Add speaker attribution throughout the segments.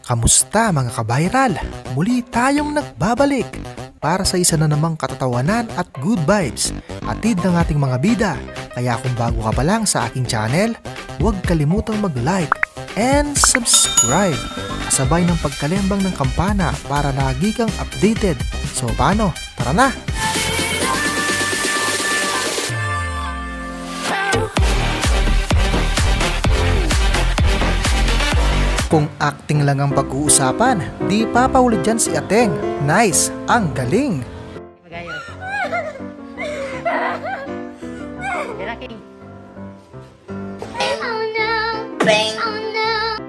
Speaker 1: Kamusta mga kabayral? Muli tayong nagbabalik para sa isa na namang katatawanan at good vibes atid ng ating mga bida. Kaya kung bago ka pa lang sa aking channel, huwag kalimutang mag-like and subscribe. Kasabay ng pagkalembang ng kampana para lagi kang updated. So paano? Tara na! Kung acting lang ang pag-uusapan, di papaulit dyan si Ateng. Nice! Ang galing!
Speaker 2: Oh no! Bang! Oh no!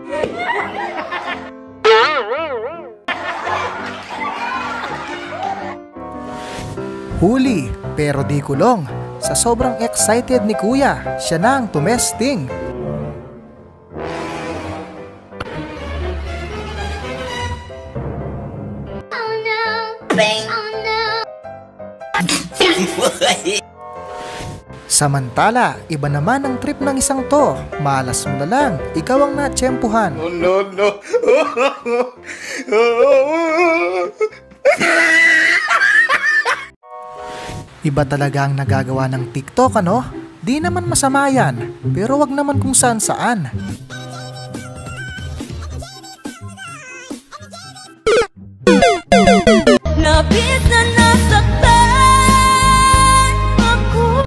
Speaker 1: Huli, pero di kulong. Sa sobrang excited ni Kuya, siya na ang tumesting.
Speaker 2: Bang! Oh no!
Speaker 1: Samantala, iba naman ang trip ng isang to. Malas mo na lang, ikaw ang natsyempuhan.
Speaker 3: Oh no, no.
Speaker 1: Iba talaga ang nagagawa ng TikTok, ano? Di naman masama yan, pero wag naman kung saan saan.
Speaker 2: Labis na nasaktan ako.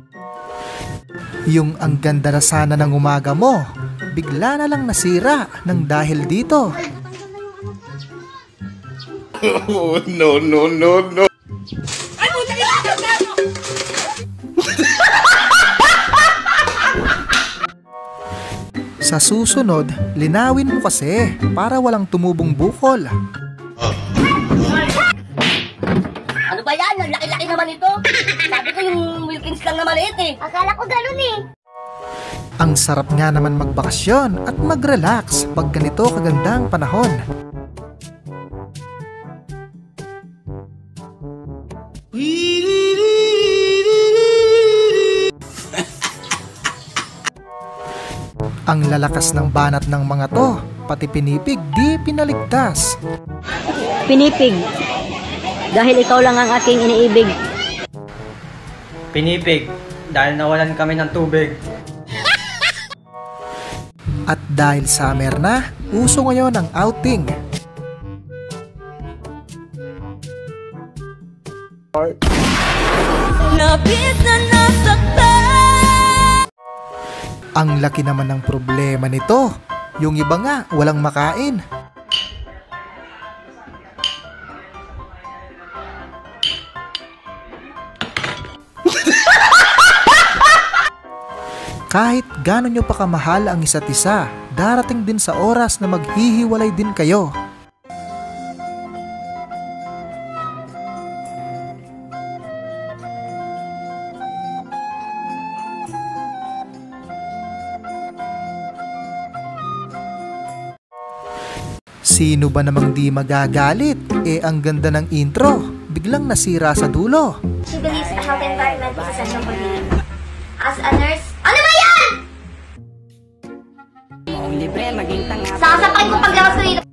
Speaker 1: Yung ang ganda na sana ng umaga mo, bigla na lang nasira ng dahil dito.
Speaker 3: Oh no, no, no, no.
Speaker 1: Sa susunod, linawin mo kasi para walang tumubong bukol.
Speaker 4: Ano ba yan? Ang laki-laki naman ito. Sabi ko yung Wilkins lang na maliit eh.
Speaker 2: Akala ko ganun eh.
Speaker 1: Ang sarap nga naman magbakasyon at mag-relax pag ganito kagandang panahon. Ang lalakas ng banat ng mga to, pati pinipig di pinaligtas.
Speaker 5: Pinipig, dahil ikaw lang ang aking iniibig.
Speaker 6: Pinipig, dahil nawalan kami ng tubig.
Speaker 1: At dahil summer na, uso ngayon ang outing.
Speaker 2: Labis na nasaktan.
Speaker 1: Ang laki naman ng problema nito. Yung iba nga, walang makain. Kahit gano'n nyo pa kamahal ang isa't isa, darating din sa oras na maghihiwalay din kayo. Sino ba namang di magagalit? Ang ganda ng intro, biglang nasira sa dulo.
Speaker 2: She believes a healthy environment is essential for healing. As a nurse, ano ba yan? Sasapakin ko pag lakas ko dito.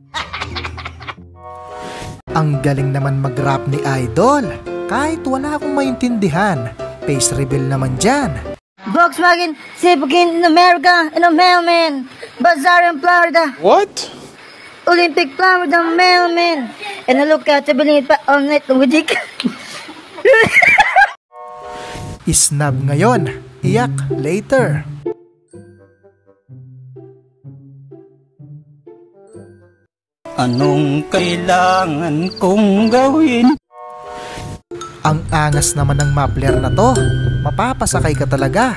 Speaker 1: Ang galing naman mag-rap ni Idol. Kahit wala akong maintindihan, face reveal naman dyan.
Speaker 5: Volkswagen, Civic in America, in a mailman. Bazaar in Florida,
Speaker 3: What?
Speaker 5: Olympic Florida mailman. And I look at the building pa all night with Dick.
Speaker 1: Isnab ngayon, iyak later.
Speaker 7: Anong kailangan kong gawin?
Speaker 1: Ang angas naman ng Mapler na to. Mapapasakay ka talaga.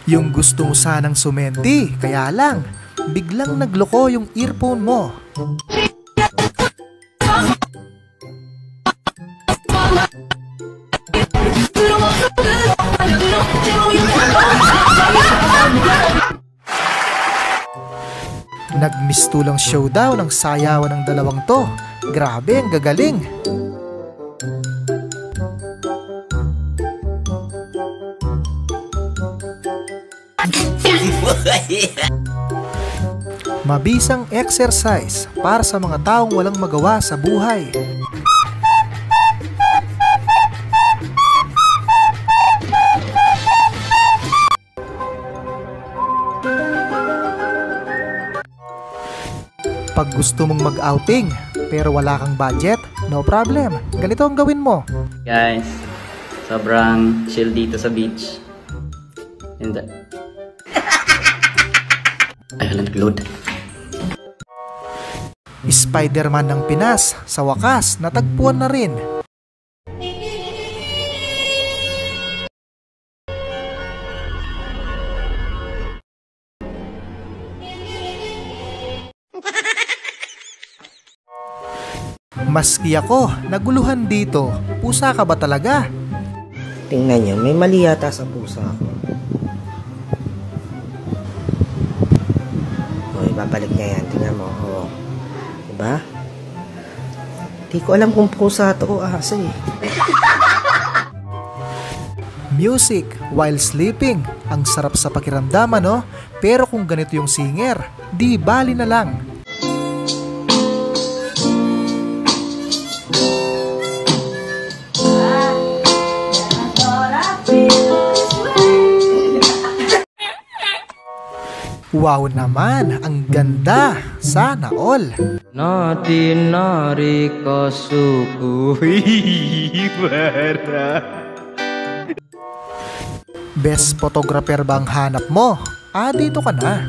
Speaker 1: Yung gusto mo sanang sumenti, kaya lang, biglang nagloko yung earphone mo. Nagmistulang showdown ang sayawan ng dalawang to. Grabe, ang gagaling. Mabisang exercise para sa mga taong walang magawa sa buhay. Pag gusto mong mag-outing pero wala kang budget, no problem. Ganito ang gawin mo.
Speaker 6: Guys, sobrang chill dito sa beach. And ay, nag-load.
Speaker 1: Spider-Man ng Pinas, sa wakas, natagpuan na rin. Maski ako, naguluhan dito. Pusa ka ba talaga?
Speaker 8: Tingnan nyo, may mali yata sa pusa ko. O, ibabalik niya yan. Tingnan mo. O, diba? Di ko alam kung pusa to o aso eh.
Speaker 1: Music while sleeping. Ang sarap sa pakiramdam, no? Pero kung ganito yung singer, di bali na lang. Wow naman, ang ganda. Sana all.
Speaker 7: Nari kasuku
Speaker 1: Best photographer bang hanap mo? Dito ka na.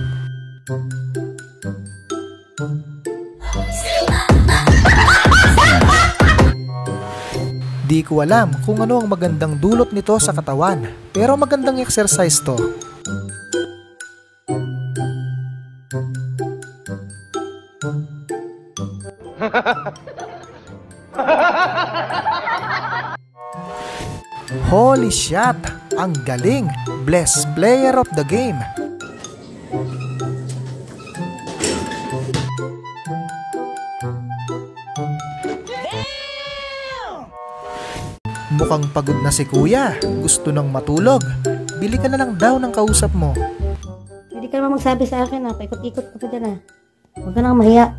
Speaker 1: Di ko alam kung ano ang magandang dulot nito sa katawan, pero magandang exercise to. Holy shit! Ang galing! Bless player of the game! Mukhang pagod na si kuya. Gusto nang matulog. Bili ka na lang daw ng kausap mo.
Speaker 5: Hindi ka naman magsabi sa akin ha. Paikot-ikot ka pa dyan ha. Huwag ka nang mahiya.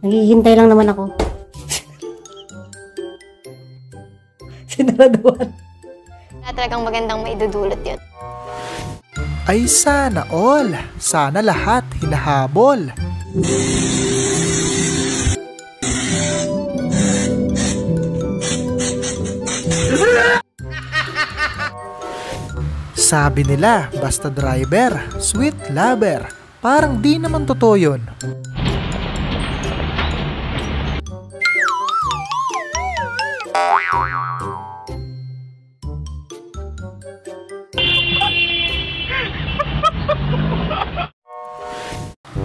Speaker 5: Naghihintay lang naman ako. Sinaraduan.
Speaker 2: Talagang magandang maidudulot yun.
Speaker 1: Ay sana all! Sana lahat hinahabol! Sabi nila, basta driver, sweet lover. Parang di naman totoo yun.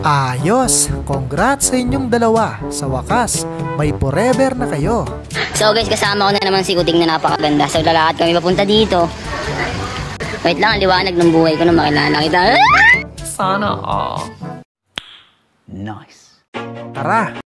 Speaker 1: Ayos! Congrats sa inyong dalawa. Sa wakas, may forever na kayo.
Speaker 4: So guys, kasama ko na naman si Kuting na napakaganda. So lalakad kami papunta dito. Wait lang, ang liwanag ng buhay ko na makilala kita.
Speaker 7: Sana all. Nice.
Speaker 1: Tara!